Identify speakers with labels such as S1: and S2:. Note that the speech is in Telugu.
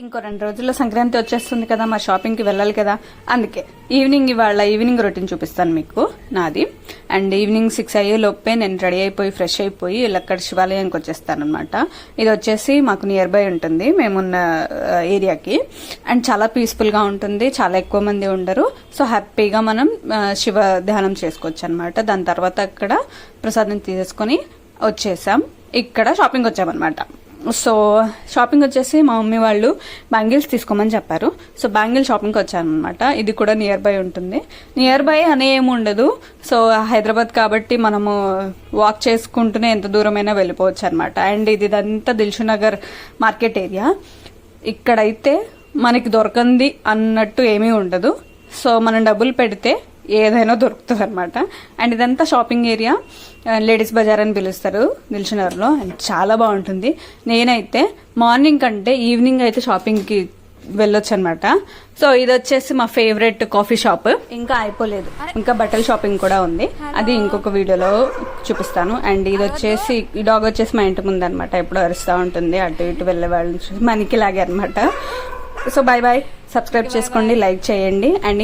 S1: ఇంకో 2 రోజుల్లో సంక్రాంతి వచ్చేస్తుంది కదా, మా షాపింగ్కి వెళ్ళాలి కదా. అందుకే ఈవినింగ్ రొటీన్ చూపిస్తాను మీకు నాది. అండ్ ఈవినింగ్ 6 అయ్యే లోపే నేను రెడీ అయిపోయి ఫ్రెష్ అయిపోయి అక్కడ శివాలయానికి వచ్చేస్తాను అనమాట. ఇది వచ్చేసి మాకు నియర్ బై ఉంటుంది మేమున్న ఏరియాకి. అండ్ చాలా పీస్ఫుల్ గా ఉంటుంది, చాలా ఎక్కువ మంది ఉండరు. సో హ్యాపీగా మనం శివ ధ్యానం చేసుకోవచ్చు అనమాట. దాని తర్వాత అక్కడ ప్రసాదం తీసుకొని వచ్చేసాం. ఇక్కడ షాపింగ్ వచ్చామన్నమాట. సో షాపింగ్ వచ్చేసి మా మమ్మీ వాళ్ళు బ్యాంగిల్స్ తీసుకోమని చెప్పారు. సో బ్యాంగిల్ షాపింగ్కి వచ్చాను అనమాట. ఇది కూడా నియర్ బై ఉంటుంది. నియర్ బై అనే ఏమి ఉండదు. సో హైదరాబాద్ కాబట్టి మనము వాక్ చేసుకుంటూనే ఎంత దూరమైనా వెళ్ళిపోవచ్చు అనమాట. అండ్ ఇదంతా దిల్సుఖ్నగర్ మార్కెట్ ఏరియా. ఇక్కడైతే మనకి దొరకంది అన్నట్టు ఏమీ ఉండదు. సో మనం డబ్బులు పెడితే ఏదైనా దొరుకుతుంది అనమాట. అండ్ ఇదంతా షాపింగ్ ఏరియా, లేడీస్ బజార్ అని పిలుస్తారు దిల్సుఖ్నగర్లో. అండ్ చాలా బాగుంటుంది. నేనైతే మార్నింగ్ కంటే ఈవినింగ్ అయితే షాపింగ్కి వెళ్ళొచ్చు అనమాట. సో ఇది వచ్చేసి మా ఫేవరెట్ కాఫీ షాప్. ఇంకా అయిపోలేదు, ఇంకా బట్టల షాపింగ్ కూడా ఉంది. అది ఇంకొక వీడియోలో చూపిస్తాను. అండ్ ఇది వచ్చేసి ఈ డాగ్ వచ్చేసి మా ఇంటి ముందు అనమాట. ఎప్పుడు అరుస్తూ ఉంటుంది, అటు ఇటు వెళ్ళే వాళ్ళని చూసి మనకి లాగే అనమాట. సో బాయ్ బాయ్, సబ్స్క్రైబ్ చేసుకోండి, లైక్ చేయండి. అండ్